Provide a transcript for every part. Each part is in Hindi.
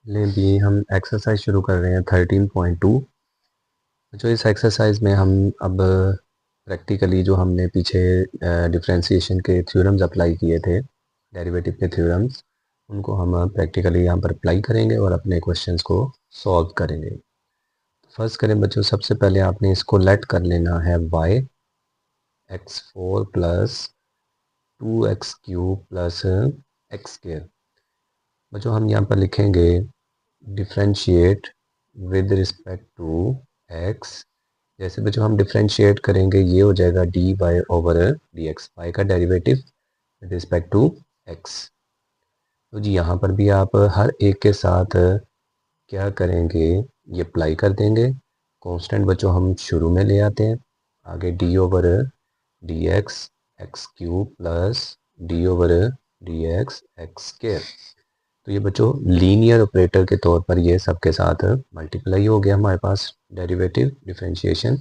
ले भी हम एक्सरसाइज शुरू कर रहे हैं 13.2। जो इस एक्सरसाइज में हम अब प्रैक्टिकली जो हमने पीछे डिफरेंशिएशन के थ्योरम्स अप्लाई किए थे, डेरिवेटिव के थ्योरम्स, उनको हम प्रैक्टिकली यहाँ पर अप्लाई करेंगे और अपने क्वेश्चंस को सॉल्व करेंगे। फर्स्ट करें बच्चों, सबसे पहले आपने इसको लेट कर लेना है y x4 plus 2x³ plus x²। बच्चों हम यहाँ पर लिखेंगे differentiate with respect to x। जैसे बच्चों हम डिफ्रेंशिएट करेंगे ये हो जाएगा dy ओवर dx, y का derivative with respect to x। तो जी यहाँ पर भी आप हर एक के साथ क्या करेंगे, ये अप्लाई कर देंगे। कांस्टेंट बच्चों हम शुरू में ले आते हैं, आगे d over dx x³ plus d over dx x²। तो ये बच्चों लीनियर ऑपरेटर के तौर पर ये सबके साथ मल्टीप्लाई हो गया हमारे पास डेरिवेटिव डिफरेंशिएशन।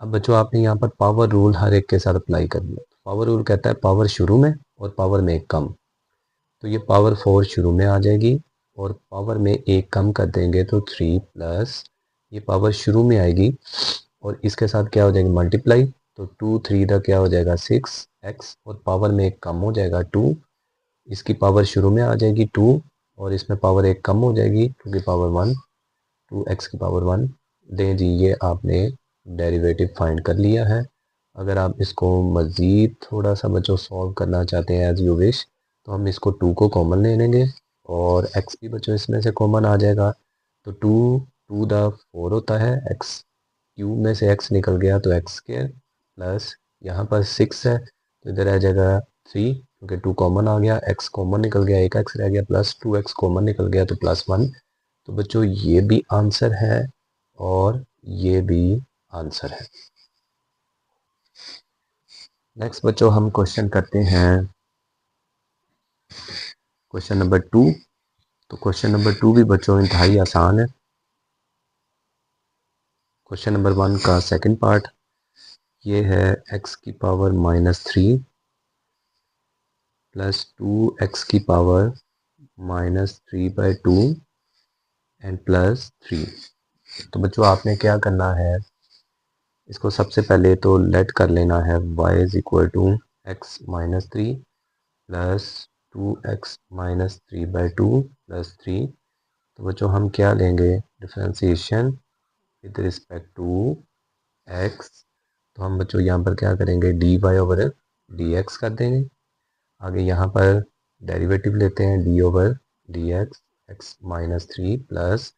अब बच्चों आपने यहाँ पर पावर रूल हर एक के साथ अप्लाई कर दिया। पावर रूल कहता है पावर शुरू में और पावर में एक कम। तो ये पावर 4 शुरू में आ जाएगी और पावर में एक कम कर देंगे तो 3 प्लस ये पावर शुरू में आएगी और इसके साथ क्या हो जाएगी मल्टीप्लाई, तो 2 3 का क्या हो जाएगा 6x और पावर में एक कम हो जाएगा 2। इसकी पावर शुरू में आ जाएगी 2 और इसमें पावर एक कम हो जाएगी 2 की पावर 1, 2x की पावर 1। दें जी ये आपने डेरिवेटिव फाइंड कर लिया है। अगर आप इसको मज़ीद थोड़ा सा बच्चों सॉल्व करना चाहते हैं एज यू विश, तो हम इसको 2 को कॉमन ले लेंगे और x भी बच्चों इसमें से कॉमन आ जाएगा। तो 2 2 द 4 होता है, x³ में से x निकल गया तो x² प्लस यहाँ पर 6 है तो इधर आ जाएगा 3 क्योंकि 2 कॉमन आ गया, x कॉमन निकल गया, एक x रह गया, प्लस 2x कॉमन निकल गया तो प्लस 1। तो बच्चों ये भी आंसर है और ये भी आंसर है। नेक्स्ट बच्चों हम क्वेश्चन करते हैं क्वेश्चन नंबर 2। तो क्वेश्चन नंबर 2 भी बच्चों इंतहाई आसान है। क्वेश्चन नंबर 1 का सेकंड पार्ट ये है x की पावर -3 प्लस 2x की पावर -3/2 एंड प्लस 3। तो बच्चों आपने क्या करना है, इसको सबसे पहले तो लेट कर लेना है y is equal to x -3 plus 2x -3/2 plus 3। तो बच्चों हम क्या लेंगे differentiation with respect to x। तो हम बच्चों यहाँ पर क्या करेंगे dy ओवर dx कर देंगे। आगे यहाँ पर डेरिवेटिव लेते हैं d over dx x -3 plus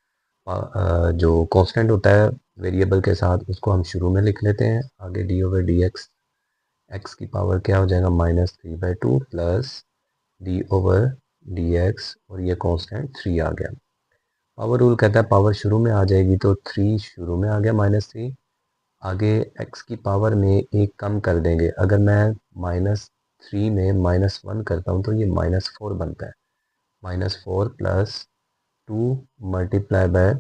जो कांस्टेंट होता है वेरिएबल के साथ उसको हम शुरू में लिख लेते हैं। आगे d ओवर dx x की पावर क्या हो जाएगा -3/2 प्लस d ओवर dx और ये कांस्टेंट 3 आ गया। पावर रूल कहता है पावर शुरू में आ जाएगी तो 3 शुरू में आ गया -3। आगे x की पावर में एक कम कर देंगे, अगर मैं -3 में -1 करता हूँ तो ये -4 बनता है। -4 प्लस 2 मल्टीप्लाई बाय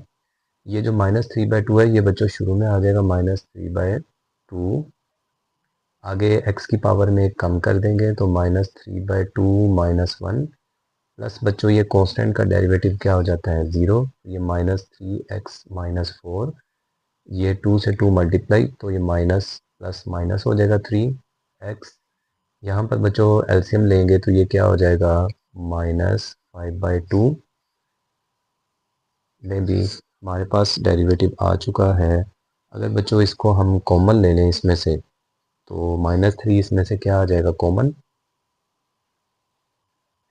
ये जो -3/2 है ये बच्चों शुरू में आ जाएगा -3/2। आगे x की पावर में एक कम कर देंगे तो -3/2 -1 प्लस बच्चों ये कांस्टेंट का डेरिवेटिव क्या हो जाता है 0। ये -3x -4 ये 2 से 2 मल्टीप्लाई तो ये माइनस प्लस माइनस हो जाएगा 3x। यहाँ पर बच्चों एलसीएम लेंगे तो ये क्या हो जाएगा -5/2। में भी हमारे पास डेरिवेटिव आ चुका है। अगर बच्चों इसको हम कॉमन ले लें इसमें से तो -3 इसमें से क्या आ जाएगा कॉमन,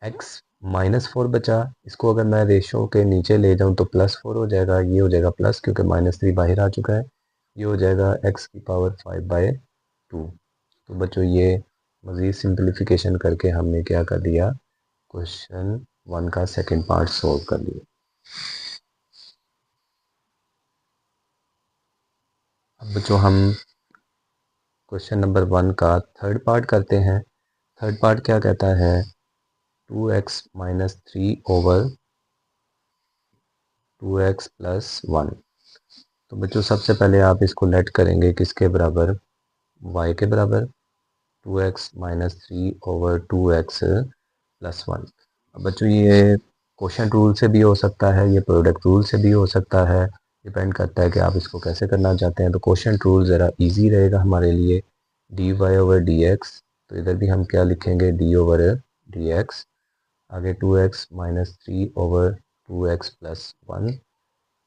x -4 बचा। इसको अगर मैं रेशो के नीचे ले जाऊं तो +4 हो जाएगा, ये हो जाएगा प्लस क्योंकि -3 बाहर आ चुका है। ये हो जाएगा x की पावर 5/2। तो बच्चों ये मज़ीद सिंप्लीफिकेशन करके हमने क्या कर दिया, क्वेश्चन 1 का सेकंड पार्ट सोल्व कर लिया। अब बच्चों हम क्वेश्चन नंबर 1 का थर्ड पार्ट करते हैं। थर्ड पार्ट क्या कहता है 2x -3 ओवर 2x + 1। तो बच्चों सबसे पहले आप इसको लेट करेंगे किसके बराबर, y के बराबर, 2x -3 ओवर 2x + 1। अब बच्चों ये क्वोशंट रूल से भी हो सकता है, ये प्रोडक्ट रूल से भी हो सकता है, डिपेंड करता है कि आप इसको कैसे करना चाहते हैं। तो क्वोशंट रूल ज़रा इजी रहेगा हमारे लिए, D Y over D X. तो इधर भी हम क्या लिखेंगे, डी ओवर डी एक्स, आगे 2x minus 3 over 2x plus 1।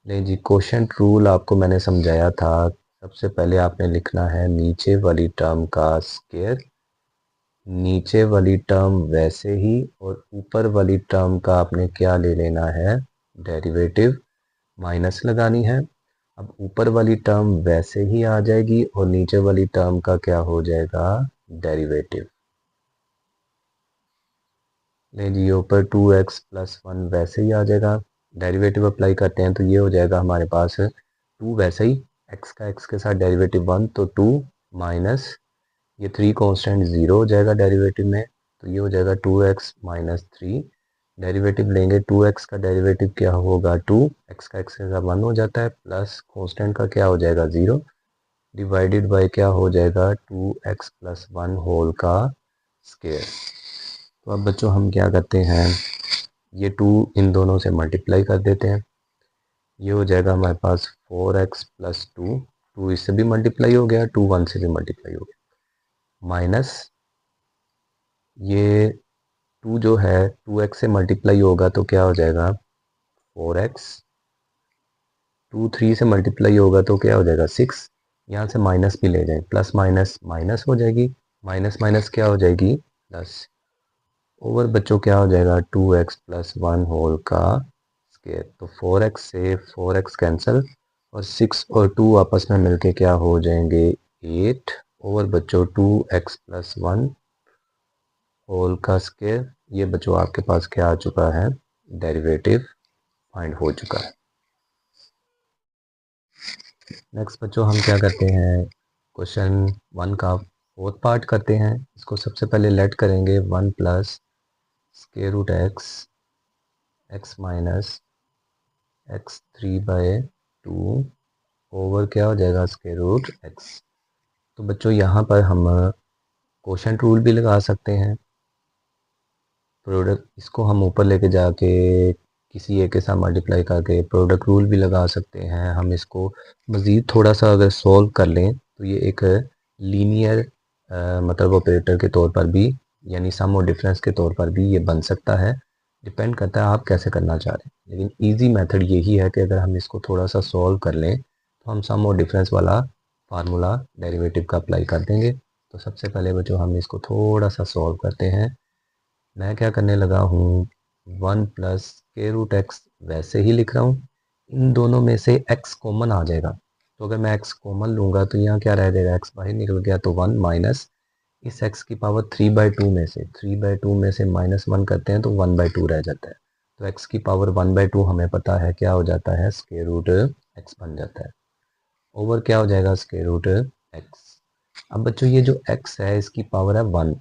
नहीं जी, क्वोशंट रूल आपको मैंने समझाया था। सबसे पहले आपने लिखना है नीचे वाली टर्म का स्क्वायर, नीचे वाली टर्म वैसे ही, और ऊपर वाली टर्म का आपने क्या ले लेना है, डेरिवेटिव, माइनस लगानी है। अब ऊपर वाली टर्म वैसे ही आ जाएगी और नीचे वाली टर्म का क्या हो जाएगा, डेरिवेटिव। नहीं जी, ऊपर 2x प्लस 1 वैसे ही आ जाएगा, डेरिवेटिव अप्लाई करते हैं तो ये हो जाएगा हमारे पास 2 वैसे ही, x का x के साथ डेरिवेटिव 1 तो 2 माइनस ये 3 कांस्टेंट 0 हो जाएगा डेरिवेटिव में, तो ये हो जाएगा 2x माइनस 3। डेरिवेटिव लेंगे, 2x का डेरिवेटिव क्या होगा 2, x का x के साथ 1 हो जाता है, प्लस कांस्टेंट का क्या हो जाएगा 0, डिवाइडेड बाय क्या हो जाएगा 2x प्लस 1 होल का स्क्वायर। तो अब बच्चों हम क्या करते हैं, ये 2 इन दोनों से मल्टीप्लाई कर देते हैं, ये हो जाएगा हमारे पास 4x प्लस 2, 2 इससे भी मल्टीप्लाई हो गया, 2 1 से भी मल्टीप्लाई हो गया, माइनस ये 2 जो है 2x से मल्टीप्लाई होगा तो क्या हो जाएगा 4x, 2 3 से मल्टीप्लाई होगा तो क्या हो जाएगा 6, यहाँ से माइनस भी ले जाएं, प्लस माइनस माइनस हो जाएगी, माइनस माइनस क्या हो जाएगी प्लस, ओवर बच्चों क्या हो जाएगा 2x प्लस 1 होल का स्क्वायर। तो 4x से 4x कैंसिल और 6 और 2 आपस में मिलके क्या हो जाएंगे 8, ओवर बच्चों 2x प्लस 1 होल का स्क्वायर। ये बच्चों आपके पास क्या आ चुका है, डेरिवेटिव फाइंड हो चुका है। नेक्स्ट बच्चों हम क्या करते हैं, क्वेश्चन 1 का फोर्थ पार्ट करते हैं। इसको सबसे पहले लेट करेंगे 1 plus square root X minus X 3/2 over क्या हो जाएगा स्क्वायर रूट एक्स। तो बच्चों यहाँ पर हम क्वोशंट रूल भी लगा सकते हैं, प्रोडक्ट इसको हम ऊपर लेके जाके किसी एक के साथ मल्टीप्लाई करके प्रोडक्ट रूल भी लगा सकते हैं। हम इसको मज़ीद थोड़ा सा अगर सॉल्व कर लें तो ये एक लीनियर मतलब ऑपरेटर के तौर पर भी, यानी सम और डिफरेंस के तौर पर भी ये बन सकता है, डिपेंड करता है आप कैसे करना चाह रहे हैं। लेकिन इजी मेथड यही है कि अगर हम इसको थोड़ा सा सॉल्व कर लें तो हम सम और डिफरेंस वाला फार्मूला डेरिवेटिव का अप्लाई कर देंगे। तो सबसे पहले बच्चों हम इसको थोड़ा सा सॉल्व करते हैं। मैं क्या करने लगा हूँ, 1 प्लस स्क्वायर रूट एक्स वैसे ही लिख रहा हूँ, इन दोनों में से x कॉमन आ जाएगा, तो अगर मैं x कॉमन लूँगा तो यहाँ क्या रह जाएगा, x बाहर निकल गया तो 1 माइनस इस x की पावर 3/2 में से, 3/2 में से -1 करते हैं तो 1/2 रह जाता है। तो x की पावर 1/2 हमें पता है क्या हो जाता है, स्क्वायर रूट x बन जाता है, ओवर क्या हो जाएगा स्क्वायर रूट x। अब बच्चों ये जो x है इसकी पावर है 1,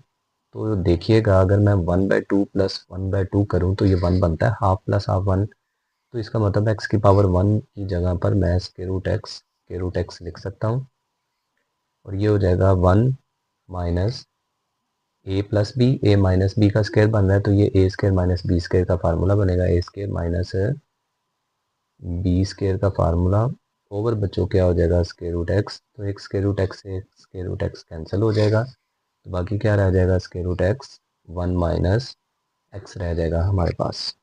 तो देखिएगा अगर मैं 1/2 प्लस 1/2 करूँ तो ये 1 बनता है, हाफ प्लस हाफ 1, तो इसका मतलब x की पावर 1 की जगह पर मैं स्क्वायर रूट एक्स लिख सकता हूँ, और ये हो जाएगा 1 minus A plus B, A minus B का स्क्वायर बन रहा है तो ये A square minus B square का फार्मूला बनेगा, A square minus B square का फार्मूला, ओवर बच्चों क्या हो जाएगा स्क्वायर रूट एक्स, तो एक स्क्वायर रूट एक्स से स्क्वायर रूट एक्स कैंसिल हो जाएगा, तो बाकी क्या रह जाएगा square root X, 1 minus X रह जाएगा हमारे पास।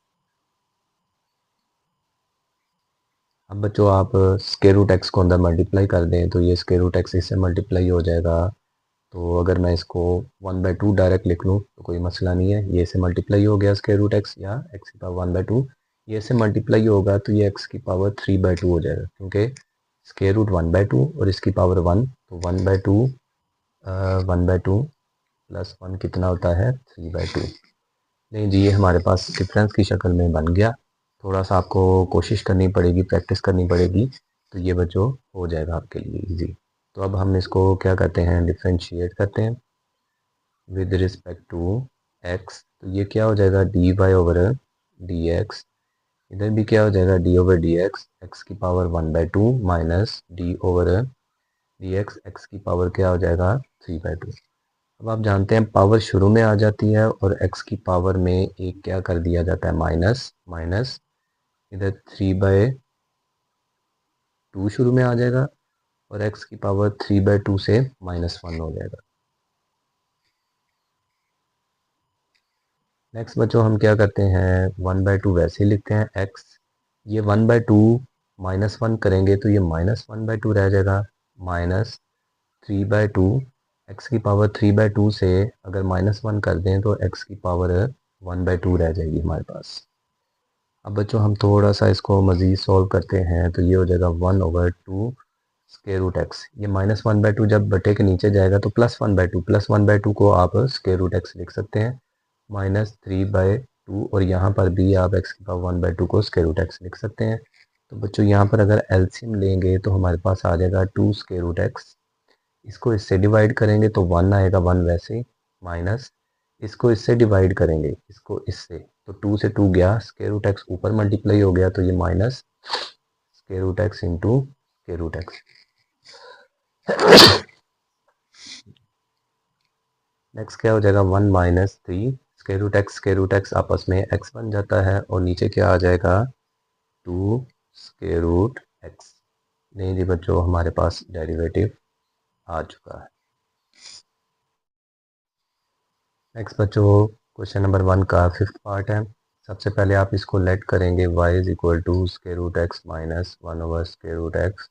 अब बच्चों आप स्क्वायर रूट एक्स को अंदर मल्टीप्लाई कर दें तो ये स्क्वायर रूट एक्स इससे मल्टीप्लाई हो जाएगा, तो अगर मैं इसको 1/2 डायरेक्ट लिख लूँ तो कोई मसला नहीं है, ये से मल्टीप्लाई हो गया स्क्वायर रूट एक्स, या एक्स की पावर 1/2 ये से मल्टीप्लाई होगा तो ये एक्स की पावर 3/2 हो जाएगा, क्योंकि स्क्वायर रूट 1/2 और इसकी पावर 1, तो 1/2 प्लस 1 कितना होता है 3/2। नहीं जी, ये हमारे पास डिफरेंस की शक्ल में बन गया, थोड़ा सा आपको कोशिश करनी पड़ेगी, प्रैक्टिस करनी पड़ेगी, तो ये बच्चों हो जाएगा आपके लिए इजी। तो अब हम इसको क्या करते हैं, डिफ्रेंशिएट करते हैं विद रिस्पेक्ट टू एक्स, तो ये क्या हो जाएगा D Y over D X, इधर भी क्या हो जाएगा D over D X, X की power 1/2 minus D over D X, X की पावर क्या हो जाएगा 3/2। अब आप जानते हैं पावर शुरू में आ जाती है और x की पावर में एक क्या कर दिया जाता है माइनस, माइनस इधर 3/2 शुरू में आ जाएगा और x की पावर 3/2 से -1 हो जाएगा। नेक्स्ट बच्चों हम क्या करते हैं 1/2 वैसे ही लिखते हैं x, ये 1/2 -1 करेंगे तो ये -1/2 रह जाएगा, माइनस 3/2 x की पावर 3/2 से अगर -1 कर दें तो x की पावर 1/2 रह जाएगी हमारे पास। अब बच्चों हम थोड़ा सा इसको मज़ीद सॉल्व करते हैं तो ये हो जाएगा 1/2 स्क्वायर रूट एक्स, ये -1/2 जब बटे के नीचे जाएगा तो +1/2 को आप स्क्वायर रूट एक्स लिख सकते हैं, -3/2 और यहाँ पर भी आप x की पावर 1/2 को स्क्वायर रूट एक्स लिख सकते हैं। तो बच्चों यहाँ पर अगर एलसीएम लेंगे तो हमारे पास आ जाएगा 2 स्क्वायर रूट एक्स, इसको इससे डिवाइड करेंगे तो 1 आएगा, 1 वैसे माइनस इसको इससे डिवाइड करेंगे इसको इससे तो 2 से 2 गया, स्क्वायर रूट एक्स ऊपर मल्टीप्लाई हो गया तो ये minus square root X into square root X. Next क्या हो जाएगा 1 माइनस 3 स्क्वायर रूट एक्स आपस में x बन जाता है और नीचे क्या आ जाएगा 2 स्क्वायर रूट एक्स। नहीं जी बच्चों हमारे पास डेरिवेटिव आ चुका है। नेक्स्ट बच्चों क्वेश्चन नंबर 1 का 5th पार्ट है। सबसे पहले आप इसको लेट करेंगे y is equal to square root X minus 1/√x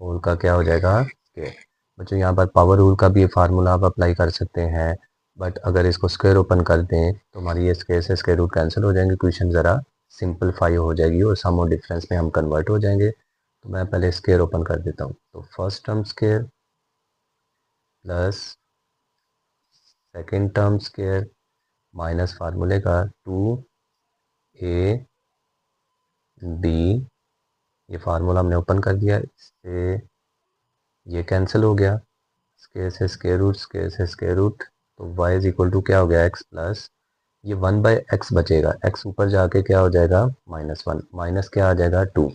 whole का क्या हो जाएगा स्क्वायर। बच्चों यहाँ पर पावर रूल का भी ये फार्मूला आप अप्लाई कर सकते हैं, बट अगर इसको स्क्वायर ओपन कर दें तो हमारी ये स्क्वायर से स्क्वायर रूट कैंसिल हो जाएंगे, क्वेश्चन ज़रा सिंपलीफाई हो जाएगी और सम और डिफरेंस में हम कन्वर्ट हो जाएंगे। तो मैं पहले स्क्वायर ओपन कर देता हूँ, तो first term square plus second term square minus फार्मूले का 2ab, ये फार्मूला हमने ओपन कर दिया, इससे ये कैंसिल हो गया, स्क्वायर से स्क्वायर रूट, स्क्वायर से स्क्वायर रूट, तो y इज इक्वल टू क्या हो गया x प्लस ये 1/x बचेगा, x ऊपर जाके क्या हो जाएगा -1 माइनस क्या आ जाएगा 2।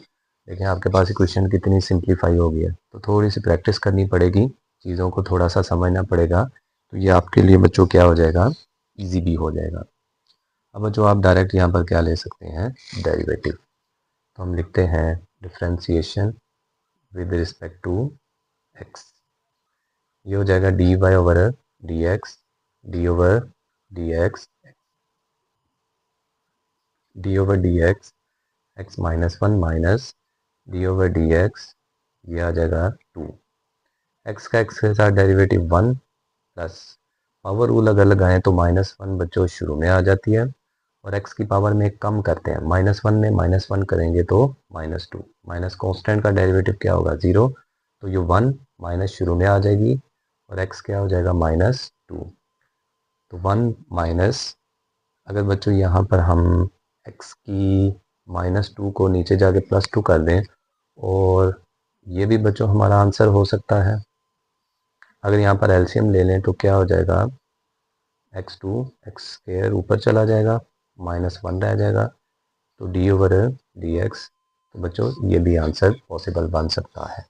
देखिए आपके पास इक्वेशन कितनी सिंप्लीफाई हो गई है, तो थोड़ी सी प्रैक्टिस करनी पड़ेगी, चीज़ों को थोड़ा सा समझना पड़ेगा, तो ये आपके लिए बच्चों क्या हो जाएगा ईजी भी हो जाएगा। अब बच्चों आप डायरेक्ट यहाँ पर क्या ले सकते हैं डेरिवेटिव, तो हम लिखते हैं differentiation with respect to x, ये हो जाएगा dy over dx, d over dx, d over dx x -1 minus d over dx, ये आ जाएगा 2, x का x के साथ डेरिवेटिव 1 प्लस पावर रूल अगर लगाएं तो -1 बच्चों शुरू में आ जाती है और x की पावर में कम करते हैं, -1 में -1 करेंगे तो -2, माइनस कॉन्स्टेंट का डेरिवेटिव क्या होगा 0, तो ये 1 माइनस शुरू में आ जाएगी और x क्या हो जाएगा -2, तो 1 माइनस अगर बच्चों यहाँ पर हम x की -2 को नीचे जाके +2 कर दें और ये भी बच्चों हमारा आंसर हो सकता है। अगर यहाँ पर एलसीएम ले लें तो क्या हो जाएगा x2 x स्क्वायर ऊपर चला जाएगा, -1 रह जाएगा, तो d ओवर dx, तो बच्चों ये भी आंसर पॉसिबल बन सकता है।